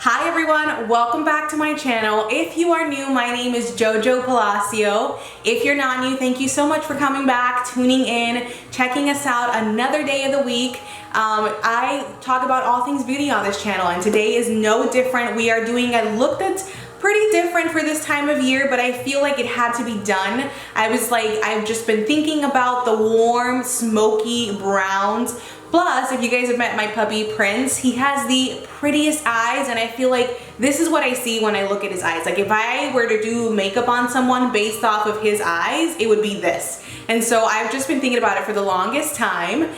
Hi everyone, welcome back to my channel. If you are new, my name is Jojo Palacio. If you're not new, thank you so much for coming back, tuning in, checking us out another day of the week. I talk about all things beauty on this channel, and today is no different. We are doing a look that's pretty different for this time of year, but I feel like it had to be done. I've just been thinking about the warm, smoky browns. Plus, if you guys have met my puppy Prince, he has the prettiest eyes, and I feel like this is what I see when I look at his eyes. Like if I were to do makeup on someone based off of his eyes, it would be this. And so I've just been thinking about it for the longest time.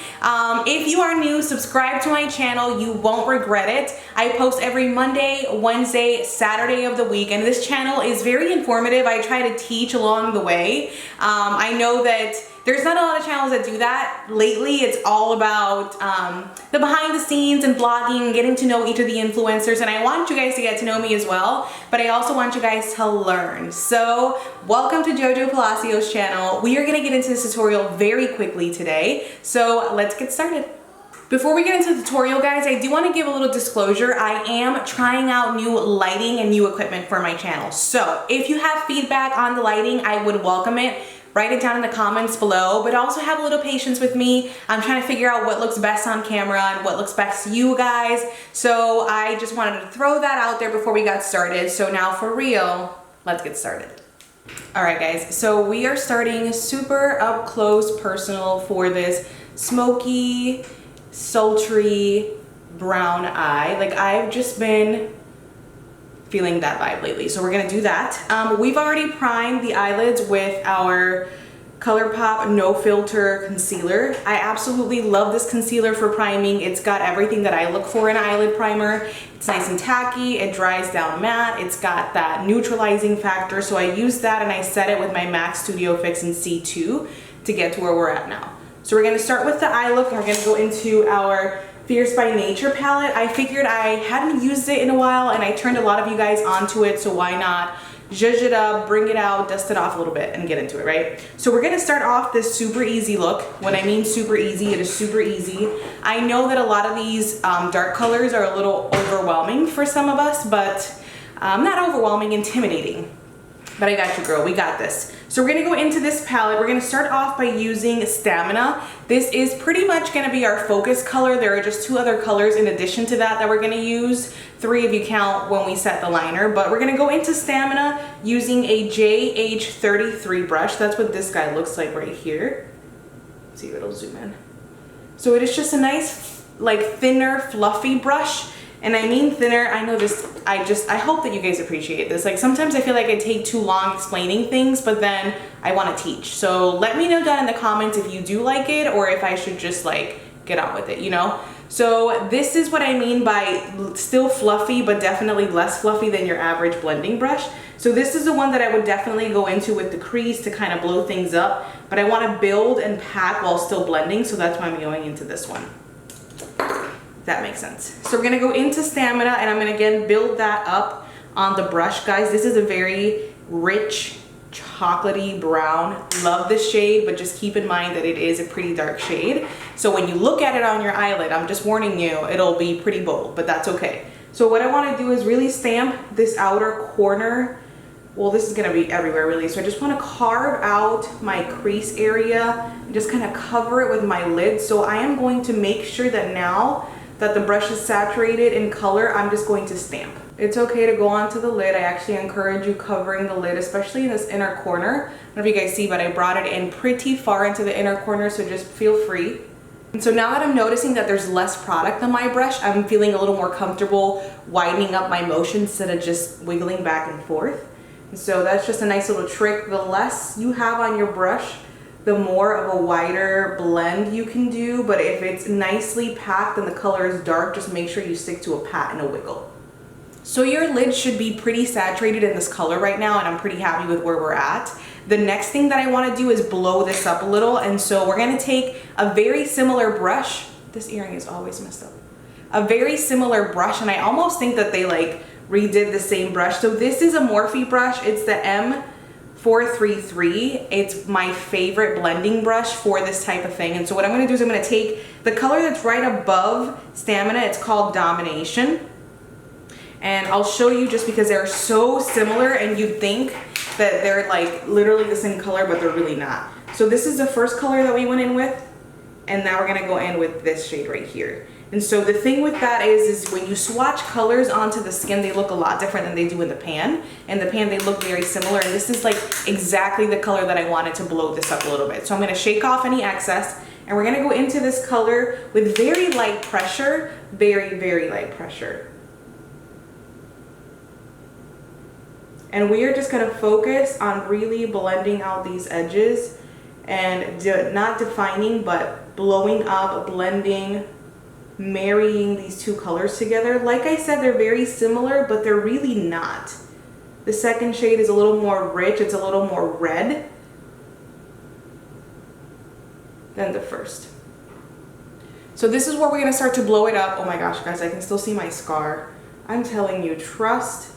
If you are new, subscribe to my channel. You won't regret it. I post every Monday, Wednesday, Saturday of the week, and this channel is very informative. I try to teach along the way. I know that there's not a lot of channels that do that. Lately, it's all about the behind the scenes and blogging, getting to know each of the influencers, and I want you guys to get to know me as well, but I also want you guys to learn. So welcome to Jojo Palacio's channel. We are gonna get into this tutorial very quickly today, so let's get started. Before we get into the tutorial, guys, I do want to give a little disclosure. I am trying out new lighting and new equipment for my channel. So if you have feedback on the lighting, I would welcome it. Write it down in the comments below, but also have a little patience with me. I'm trying to figure out what looks best on camera and what looks best to you guys. So I just wanted to throw that out there before we got started. So now for real, let's get started. All right, guys, so we are starting super up close personal for this smoky, sultry brown eye. Like I've just been feeling that vibe lately, so we're gonna do that. We've already primed the eyelids with our ColourPop No Filter concealer. I absolutely love this concealer for priming. It's got everything that I look for in an eyelid primer. It's nice and tacky, it dries down matte, it's got that neutralizing factor, so I use that and I set it with my MAC Studio Fix in C2 to get to where we're at now. So we're gonna start with the eye look, and we're gonna go into our Fierce by Nature palette. I figured I hadn't used it in a while and I turned a lot of you guys onto it, so why not zhuzh it up, bring it out, dust it off a little bit and get into it, right? So we're gonna start off this super easy look. When I mean super easy, it is super easy. I know that a lot of these dark colors are a little overwhelming for some of us, but not overwhelming, intimidating. But I got you, girl, we got this. So we're gonna go into this palette. We're gonna start off by using Stamina. This is pretty much gonna be our focus color. There are just two other colors in addition to that we're gonna use. 3 if you count when we set the liner, but we're gonna go into Stamina using a JH33 brush. That's what this guy looks like right here. Let's see if it'll zoom in. So it is just a nice, like thinner, fluffy brush. And I mean thinner, I know this, I hope that you guys appreciate this. Like sometimes I feel like I take too long explaining things, but then I want to teach. So let me know down in the comments if you do like it or if I should just like get on with it, you know? So this is what I mean by still fluffy, but definitely less fluffy than your average blending brush. So this is the one that I would definitely go into with the crease to kind of blow things up, but I want to build and pack while still blending, so that's why I'm going into this one. That makes sense. So we're gonna go into Stamina and I'm gonna again build that up on the brush. Guys, this is a very rich, chocolatey brown. Love this shade, but just keep in mind that it is a pretty dark shade. So when you look at it on your eyelid, I'm just warning you, it'll be pretty bold, but that's okay. So what I wanna do is really stamp this outer corner. Well, this is gonna be everywhere really. So I just wanna carve out my crease area and just kind of cover it with my lid. So I am going to make sure that now that the brush is saturated in color, I'm just going to stamp. It's okay to go onto the lid. I actually encourage you covering the lid, especially in this inner corner. I don't know if you guys see, but I brought it in pretty far into the inner corner, so just feel free. And so now that I'm noticing that there's less product on my brush, I'm feeling a little more comfortable widening up my motion instead of just wiggling back and forth. And so that's just a nice little trick. The less you have on your brush, the more of a wider blend you can do, but if it's nicely packed and the color is dark, just make sure you stick to a pat and a wiggle. So your lid should be pretty saturated in this color right now, and I'm pretty happy with where we're at. The next thing that I want to do is blow this up a little, and so we're going to take a very similar brush. This earring is always messed up. A very similar brush, and I almost think that they like redid the same brush. So this is a Morphe brush. It's the M433. It's my favorite blending brush for this type of thing. And so what I'm going to do is I'm going to take the color that's right above Stamina. It's called Domination. And I'll show you just because they're so similar and you'd think that they're like literally the same color, but they're really not. So this is the first color that we went in with, and now we're gonna go in with this shade right here. And so the thing with that is when you swatch colors onto the skin, they look a lot different than they do in the pan. In the pan, they look very similar, and this is like exactly the color that I wanted to blow this up a little bit. So I'm gonna shake off any excess, and we're gonna go into this color with very light pressure, very, very light pressure. And we are just gonna focus on really blending out these edges and not defining, but blowing up, blending, marrying these two colors together. Like I said, they're very similar, but they're really not. The second shade is a little more rich, it's a little more red than the first. So this is where we're gonna start to blow it up. Oh my gosh, guys, I can still see my scar. I'm telling you, trust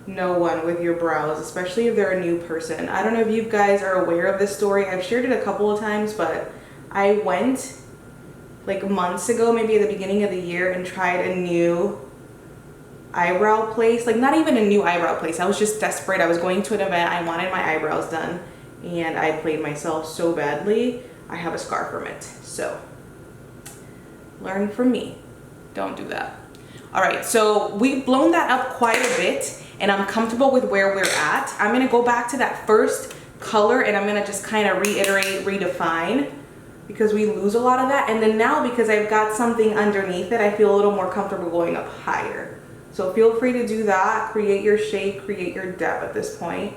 no one with your brows, especially if they're a new person. I don't know if you guys are aware of this story. I've shared it a couple of times, but I went like months ago, maybe at the beginning of the year, and tried a new eyebrow place. Like not even a new eyebrow place. I was just desperate. I was going to an event. I wanted my eyebrows done, and I played myself so badly. I have a scar from it. So learn from me. Don't do that. All right, so we've blown that up quite a bit, and I'm comfortable with where we're at. I'm gonna go back to that first color, and I'm gonna just kind of reiterate, redefine, because we lose a lot of that. And then now, because I've got something underneath it, I feel a little more comfortable going up higher. So feel free to do that. Create your shape, create your depth at this point.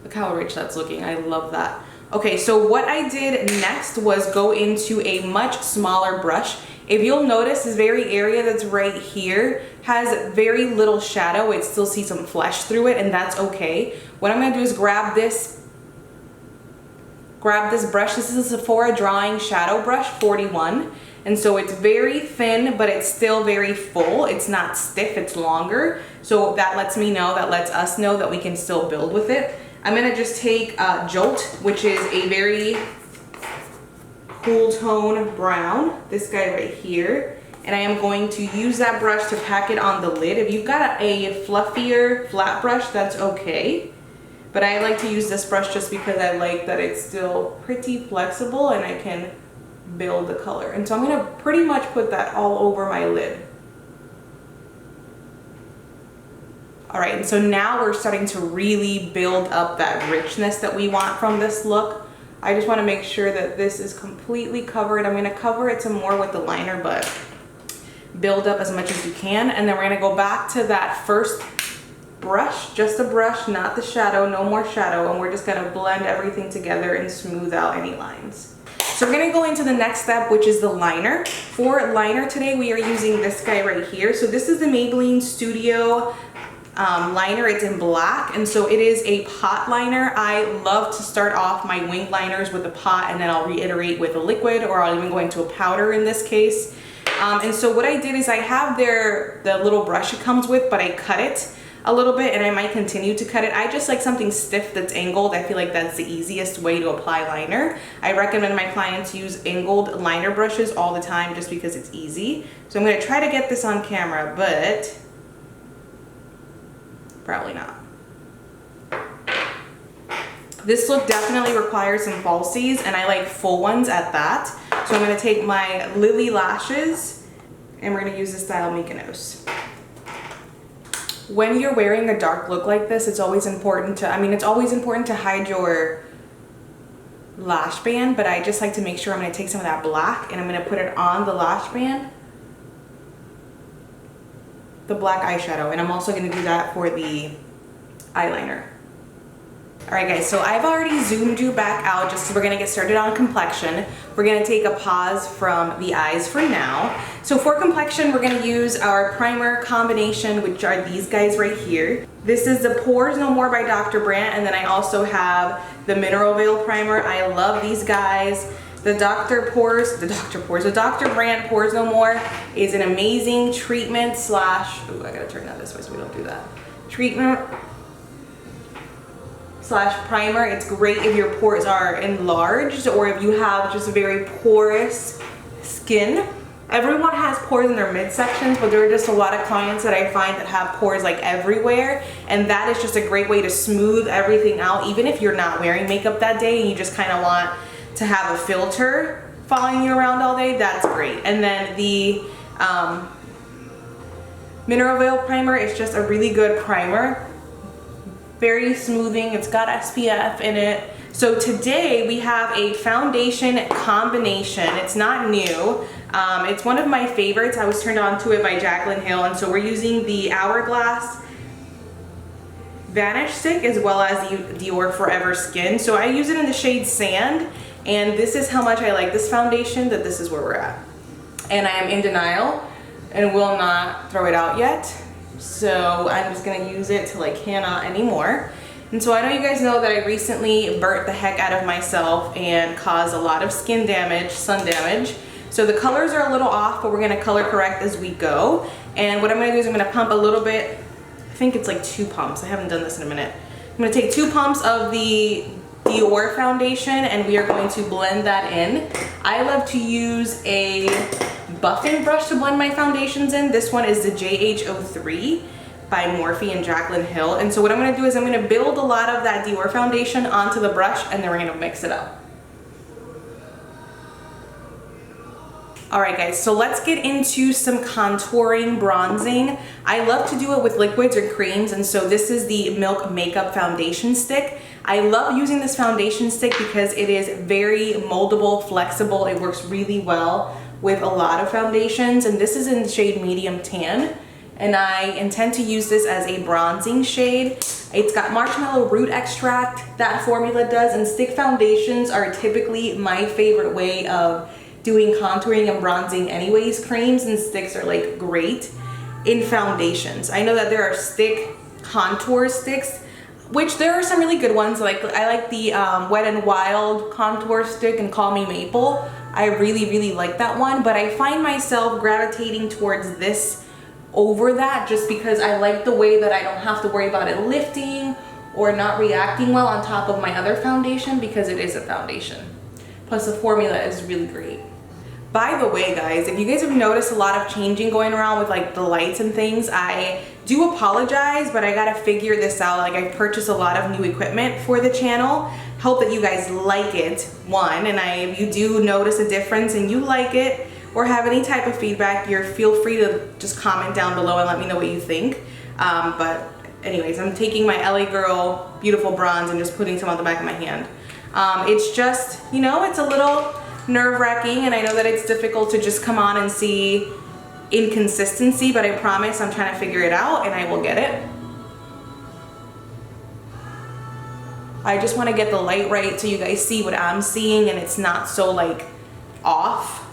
Look how rich that's looking. I love that. Okay, so what I did next was go into a much smaller brush. If you'll notice, this very area that's right here has very little shadow. It still sees some flesh through it, and that's okay. What I'm gonna do is grab this brush. This is a Sephora Drawing Shadow Brush 41. And so it's very thin, but it's still very full. It's not stiff, it's longer. So that lets us know that we can still build with it. I'm gonna just take Jolt, which is a very cool tone brown, this guy right here. And I am going to use that brush to pack it on the lid. If you've got a fluffier flat brush, that's okay. But I like to use this brush just because I like that it's still pretty flexible and I can build the color. And so I'm gonna pretty much put that all over my lid. All right, and so now we're starting to really build up that richness that we want from this look. I just wanna make sure that this is completely covered. I'm gonna cover it some more with the liner, but build up as much as you can. And then we're gonna go back to that first brush, just a brush, not the shadow, no more shadow, and we're just gonna blend everything together and smooth out any lines. So we're gonna go into the next step, which is the liner. For liner today, we are using this guy right here. So this is the Maybelline Studio liner. It's in black, and so it is a pot liner. I love to start off my wing liners with a pot, and then I'll reiterate with a liquid, or I'll even go into a powder in this case. And so what I did is I have the little brush it comes with, but I cut it a little bit, and I might continue to cut it. I just like something stiff that's angled. I feel like that's the easiest way to apply liner. I recommend my clients use angled liner brushes all the time just because it's easy. So I'm gonna try to get this on camera, but probably not. This look definitely requires some falsies, and I like full ones at that. So I'm gonna take my Lily lashes, and we're gonna use the style Mykonos. When you're wearing a dark look like this, it's always important to hide your lash band, but I just like to make sure I'm gonna take some of that black and I'm gonna put it on the lash band, the black eyeshadow, and I'm also gonna do that for the eyeliner. All right, guys, so I've already zoomed you back out just so we're gonna get started on complexion. We're gonna take a pause from the eyes for now. So for complexion, we're gonna use our primer combination, which are these guys right here. This is the Pores No More by Dr. Brandt, and then I also have the Mineral Veil Primer. I love these guys. The Dr. Brandt Pores No More is an amazing treatment slash, ooh, I gotta turn that this way so we don't do that. Treatment slash primer. It's great if your pores are enlarged or if you have just very porous skin. everyone has pores in their midsections, but there are just a lot of clients that I find that have pores like everywhere, and that is just a great way to smooth everything out, even if you're not wearing makeup that day and you just kind of want to have a filter following you around all day. That's great. And then the Mineral Veil Primer is just a really good primer. Very smoothing. It's got SPF in it. So today we have a foundation combination. It's not new. It's one of my favorites. I was turned on to it by Jaclyn Hill, and so we're using the Hourglass Vanish stick as well as the Dior Forever Skin. So I use it in the shade Sand, and this is how much I like this foundation, that this is where we're at. And I am in denial and will not throw it out yet. So I'm just gonna use it till I cannot anymore. And so I know you guys know that I recently burnt the heck out of myself and caused a lot of skin damage, sun damage. So the colors are a little off, but we're gonna color correct as we go. And what I'm gonna do is I'm gonna pump a little bit. I think it's like 2 pumps. I haven't done this in a minute. I'm gonna take 2 pumps of the Dior foundation and we are going to blend that in. I love to use a buffing brush to blend my foundations in. This one is the JH03 by Morphe and Jaclyn Hill. And so what I'm gonna do is I'm gonna build a lot of that Dior foundation onto the brush, and then we're gonna mix it up. All right guys, so let's get into some contouring, bronzing. I love to do it with liquids or creams, and so this is the Milk Makeup Foundation Stick. I love using this foundation stick because it is very moldable, flexible. It works really well with a lot of foundations, and this is in the shade Medium Tan. And I intend to use this as a bronzing shade. It's got marshmallow root extract, that formula does, and stick foundations are typically my favorite way of doing contouring and bronzing anyways. Creams and sticks are like great in foundations. I know that there are stick contour sticks, which there are some really good ones. Like I like the Wet n Wild contour stick and Call Me Maple. I really like that one, but I find myself gravitating towards this over that just because I like the way that I don't have to worry about it lifting or not reacting well on top of my other foundation, because it is a foundation. Plus the formula is really great. By the way guys, if you guys have noticed a lot of changing going around with like the lights and things, I do apologize, but I gotta figure this out. Like I purchased a lot of new equipment for the channel. Hope that you guys like it, one, and if you do notice a difference and you like it or have any type of feedback, feel free to just comment down below and let me know what you think. But anyways, I'm taking my LA Girl Beautiful Bronze and just putting some on the back of my hand. It's just, you know, it's a little nerve-wracking, and I know that it's difficult to just come on and see inconsistency, but I promise I'm trying to figure it out and I will get it. I just want to get the light right so you guys see what I'm seeing and it's not so like off.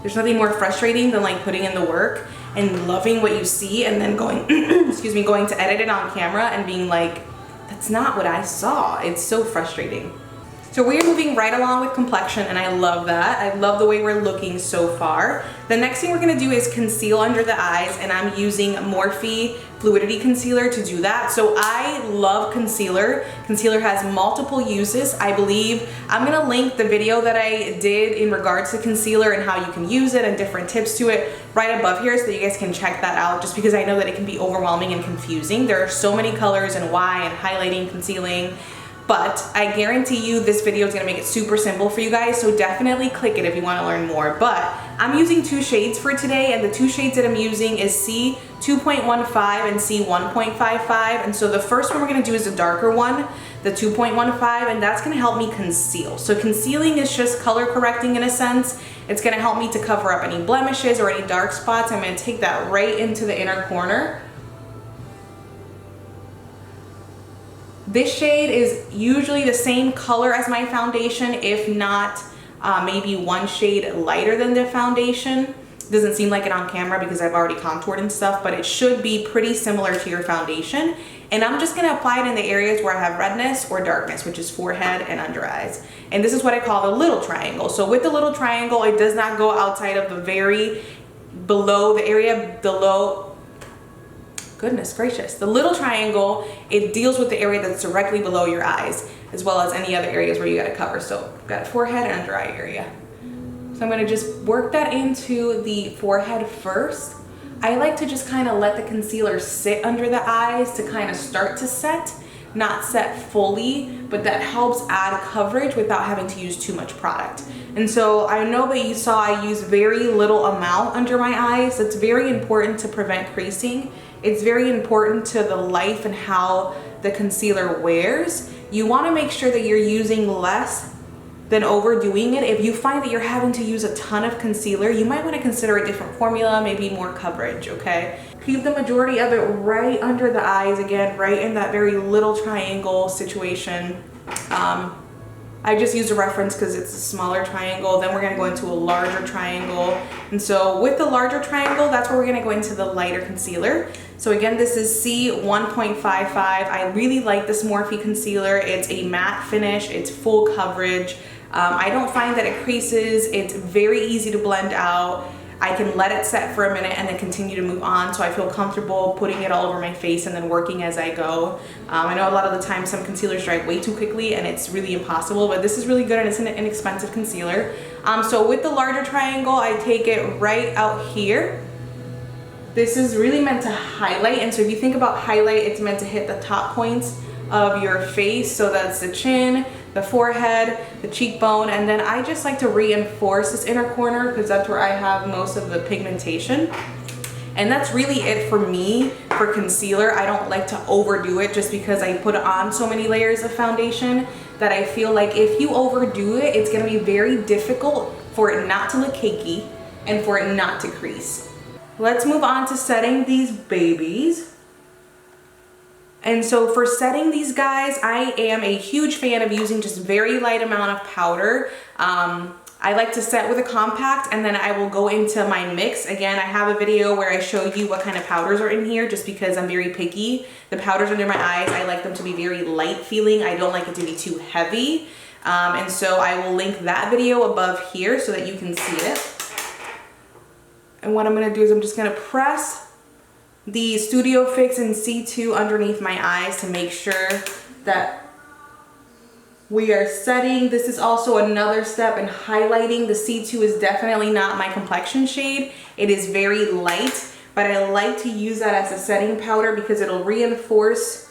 There's nothing more frustrating than like putting in the work and loving what you see and then going, excuse me, going to edit it on camera and being like, that's not what I saw. It's so frustrating. So we're moving right along with complexion, and I love that. I love the way we're looking so far. The next thing we're gonna do is conceal under the eyes, and I'm using Morphe Fluidity Concealer to do that. So I love concealer. Concealer has multiple uses. I believe I'm gonna link the video that I did in regards to concealer and how you can use it and different tips to it right above here so that you guys can check that out, just because I know that it can be overwhelming and confusing. There are so many colors and why, and highlighting, concealing. But I guarantee you this video is gonna make it super simple for you guys, so definitely click it if you wanna learn more. But I'm using 2 shades for today, and the 2 shades that I'm using is C2.15 and C1.55. And so the first one we're gonna do is the darker one, the 2.15, and that's gonna help me conceal. So concealing is just color correcting in a sense. It's gonna help me to cover up any blemishes or any dark spots. I'm gonna take that right into the inner corner. This shade is usually the same color as my foundation, if not maybe 1 shade lighter than the foundation. Doesn't seem like it on camera because I've already contoured and stuff, but it should be pretty similar to your foundation. And I'm just gonna apply it in the areas where I have redness or darkness, which is forehead and under eyes. And this is what I call the little triangle. So with the little triangle, it does not go outside of the very below, the area below. Goodness gracious. The little triangle, it deals with the area that's directly below your eyes, as well as any other areas where you gotta cover. So I've got forehead and under eye area. So I'm gonna just work that into the forehead first. I like to just kind of let the concealer sit under the eyes to kind of start to set, not set fully, but that helps add coverage without having to use too much product. And so I know that you saw I use very little amount under my eyes. It's very important to prevent creasing. It's very important to the life and how the concealer wears. You want to make sure that you're using less than overdoing it. If you find that you're having to use a ton of concealer, you might want to consider a different formula, maybe more coverage, okay? Keep the majority of it right under the eyes, again, right in that very little triangle situation. I just used a reference because it's a smaller triangle. Then we're gonna go into a larger triangle. And so with the larger triangle, that's where we're gonna go into the lighter concealer. So again, this is C1.55. I really like this Morphe concealer. It's a matte finish, it's full coverage. I don't find that it creases. It's very easy to blend out. I can let it set for a minute and then continue to move on, so I feel comfortable putting it all over my face and then working as I go. I know a lot of the time some concealers dry way too quickly and it's really impossible, but this is really good and it's an inexpensive concealer. So with the larger triangle, I take it right out here. This is really meant to highlight, and so if you think about highlight, it's meant to hit the top points of your face. So that's the chin, the forehead, the cheekbone, and then I just like to reinforce this inner corner because that's where I have most of the pigmentation. And that's really it for me for concealer. I don't like to overdo it just because I put on so many layers of foundation that I feel like if you overdo it, it's gonna be very difficult for it not to look cakey and for it not to crease. Let's move on to setting these babies. And so for setting these guys, I am a huge fan of using just very light amount of powder. I like to set with a compact and then I will go into my mix. Again, I have a video where I show you what kind of powders are in here just because I'm very picky. The powders under my eyes, I like them to be very light feeling. I don't like it to be too heavy. And so I will link that video above here so that you can see it. And what I'm gonna do is I'm just gonna press the Studio Fix in C2 underneath my eyes to make sure that we are setting. This is also another step in highlighting. The C2 is definitely not my complexion shade. It is very light, but I like to use that as a setting powder because it'll reinforce.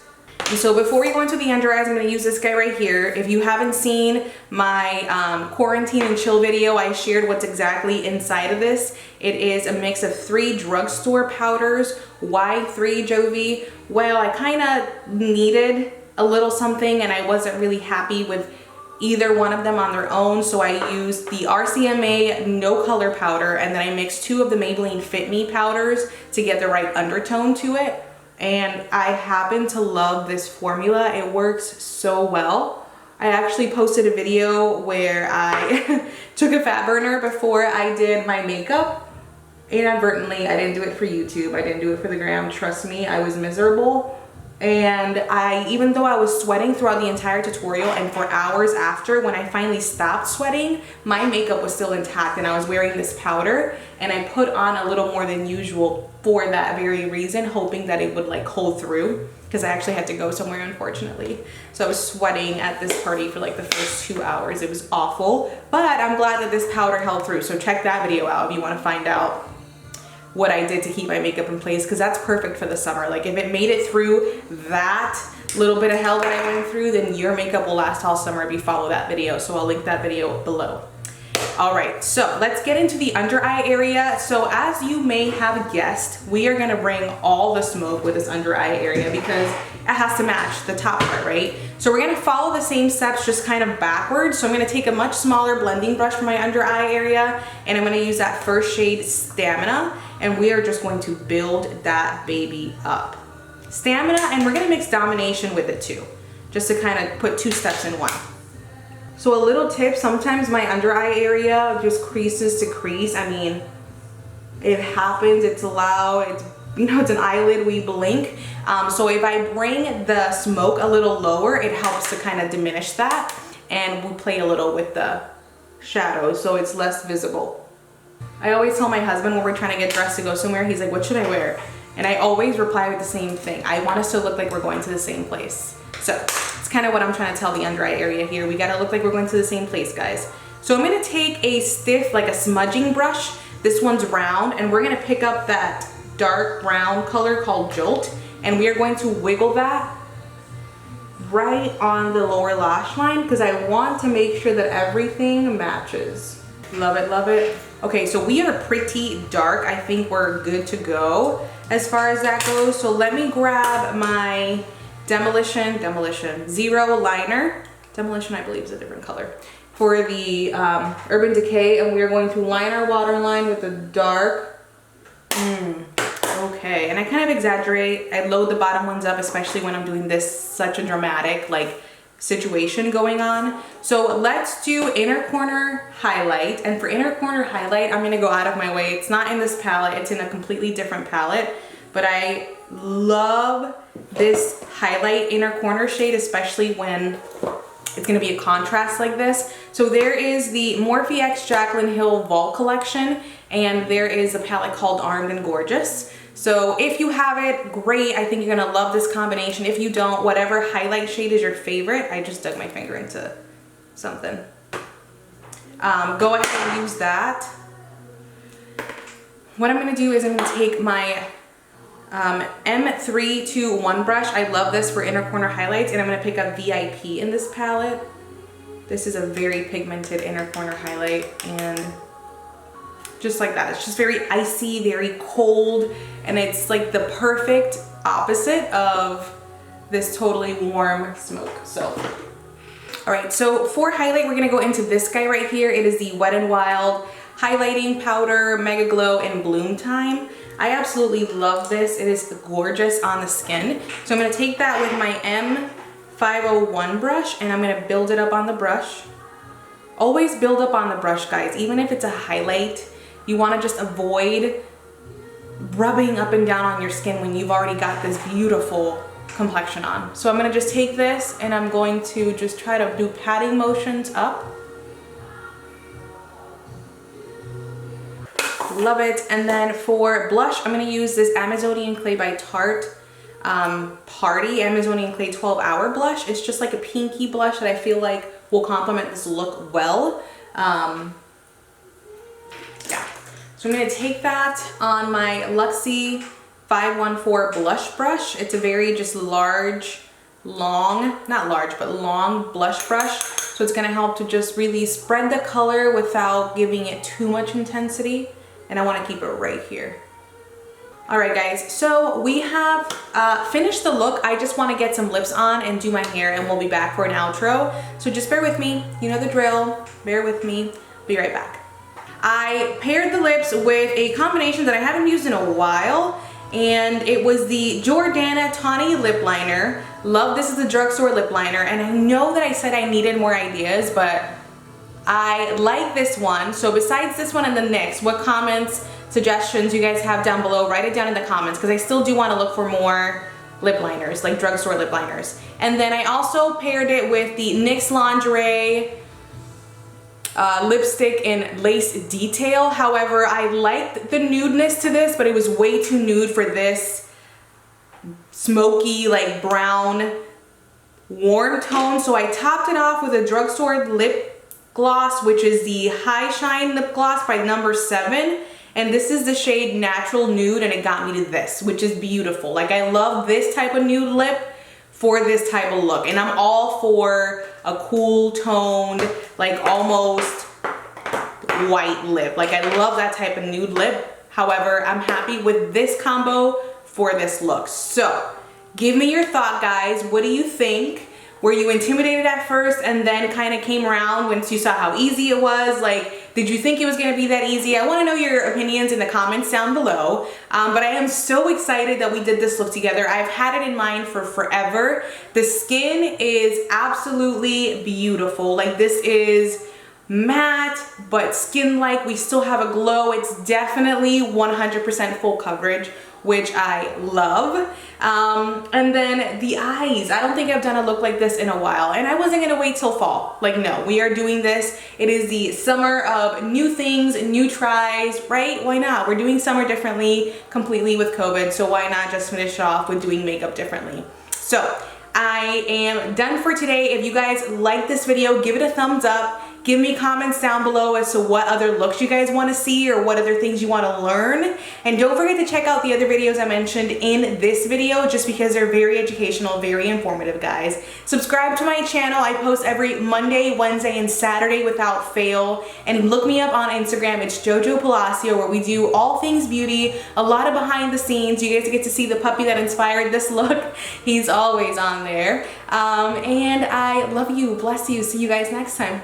And so before we go into the under eyes, I'm gonna use this guy right here. If you haven't seen my quarantine and chill video, I shared what's exactly inside of this. It is a mix of 3 drugstore powders. Why 3, Jovi? Well, I kind of needed a little something and I wasn't really happy with either one of them on their own, so I used the RCMA no color powder and then I mixed 2 of the Maybelline Fit Me powders to get the right undertone to it. And I happen to love this formula. It works so well. I actually posted a video where I took a fat burner before I did my makeup. Inadvertently, I didn't do it for YouTube. I didn't do it for the gram. Trust me, I was miserable. And even though I was sweating throughout the entire tutorial and for hours after, when I finally stopped sweating, my makeup was still intact and I was wearing this powder and I put on a little more than usual for that very reason, hoping that it would like hold through because I actually had to go somewhere, unfortunately. So I was sweating at this party for like the first 2 hours. It was awful, but I'm glad that this powder held through. So check that video out if you want to find out what I did to keep my makeup in place, because that's perfect for the summer. Like if it made it through that little bit of hell that I went through, then your makeup will last all summer if you follow that video. So I'll link that video below. All right, so let's get into the under eye area. So as you may have guessed, we are gonna bring all the smoke with this under eye area because it has to match the top part, right? So we're gonna follow the same steps, just kind of backwards. So I'm gonna take a much smaller blending brush for my under eye area, and I'm gonna use that first shade, Stamina, and we are just going to build that baby up. Stamina, and we're gonna mix Domination with it too, just to kind of put 2 steps in one. So a little tip, sometimes my under eye area just creases to crease. I mean, it happens, it's loud, it's, you know, it's an eyelid, we blink. So if I bring the smoke a little lower, it helps to kind of diminish that. And we play a little with the shadows so it's less visible. I always tell my husband when we're trying to get dressed to go somewhere, he's like, what should I wear? And I always reply with the same thing. I want us to look like we're going to the same place. So it's kind of what I'm trying to tell the under eye area here. We gotta look like we're going to the same place, guys. So I'm gonna take a stiff, like a smudging brush. This one's round, and we're gonna pick up that dark brown color called Jolt, and we are going to wiggle that right on the lower lash line because I want to make sure that everything matches. Love it, love it. Okay, so we are pretty dark. I think we're good to go as far as that goes. So let me grab my Demolition Zero liner. Demolition, I believe, is a different color. For the Urban Decay, and we are going to line our waterline with the dark. Okay, and I kind of exaggerate. I load the bottom ones up, especially when I'm doing this such a dramatic like situation going on. So let's do inner corner highlight. And for inner corner highlight, I'm gonna go out of my way. It's not in this palette, it's in a completely different palette, but I love this highlight inner corner shade, especially when it's gonna be a contrast like this. So there is the Morphe X Jaclyn Hill Vault collection, and there is a palette called Armed and Gorgeous. So if you have it, great. I think you're gonna love this combination. If you don't, whatever highlight shade is your favorite. I just dug my finger into something. Go ahead and use that. What I'm gonna do is I'm gonna take my M321 brush. I love this for inner corner highlights, and I'm gonna pick up VIP in this palette. This is a very pigmented inner corner highlight, and just like that. It's just very icy, very cold, and it's like the perfect opposite of this totally warm smoke. So, all right, so for highlight, we're gonna go into this guy right here. It is the Wet n Wild Highlighting Powder Mega Glow in Bloom Time. I absolutely love this. It is gorgeous on the skin. So I'm gonna take that with my M501 brush, and I'm gonna build it up on the brush. Always build up on the brush, guys. Even if it's a highlight, you wanna just avoid rubbing up and down on your skin when you've already got this beautiful complexion on. So I'm gonna just take this, and I'm going to just try to do patting motions up. Love it. And then for blush, I'm gonna use this Amazonian Clay by Tarte Party Amazonian Clay 12-hour blush. It's just like a pinky blush that I feel like will complement this look well. Yeah. So I'm gonna take that on my Luxie 514 blush brush. It's a very just large, long, not large, but long blush brush. So it's gonna help to just really spread the color without giving it too much intensity. And I wanna keep it right here. All right, guys, so we have finished the look. I just wanna get some lips on and do my hair, and we'll be back for an outro. So just bear with me, you know the drill, bear with me, be right back. I paired the lips with a combination that I haven't used in a while, and it was the Jordana Tawny lip liner. Love this is a drugstore lip liner, and I know that I said I needed more ideas, but I like this one. So besides this one and the NYX, what comments, suggestions you guys have down below, write it down in the comments, because I still do want to look for more lip liners, like drugstore lip liners. And then I also paired it with the NYX Lingerie lipstick in Lace Detail. However, I liked the nudeness to this, but it was way too nude for this smoky, like brown, warm tone. So I topped it off with a drugstore lip gloss, which is the High Shine lip gloss by number 7. And this is the shade Natural Nude, and it got me to this, which is beautiful. Like, I love this type of nude lip for this type of look. And I'm all for a cool toned, like almost white lip. Like, I love that type of nude lip. However, I'm happy with this combo for this look. So give me your thought, guys. What do you think? Were you intimidated at first and then kind of came around once you saw how easy it was? Like, did you think it was gonna be that easy? I wanna know your opinions in the comments down below. But I am so excited that we did this look together. I've had it in mind for forever. The skin is absolutely beautiful. Like, this is matte, but skin-like. We still have a glow. It's definitely 100% full coverage, which I love. And then the eyes. I don't think I've done a look like this in a while, and I wasn't gonna wait till fall. Like, no, we are doing this. It is the summer of new things, new tries, right? Why not? We're doing summer differently, completely with COVID, so why not just finish off with doing makeup differently? So I am done for today. If you guys like this video, give it a thumbs up. Give me comments down below as to what other looks you guys want to see or what other things you want to learn. And don't forget to check out the other videos I mentioned in this video just because they're very educational, very informative, guys. Subscribe to my channel. I post every Monday, Wednesday, and Saturday without fail. And look me up on Instagram. It's Jojo Palacio, where we do all things beauty, a lot of behind the scenes. You guys get to see the puppy that inspired this look. He's always on there. And I love you, bless you. See you guys next time.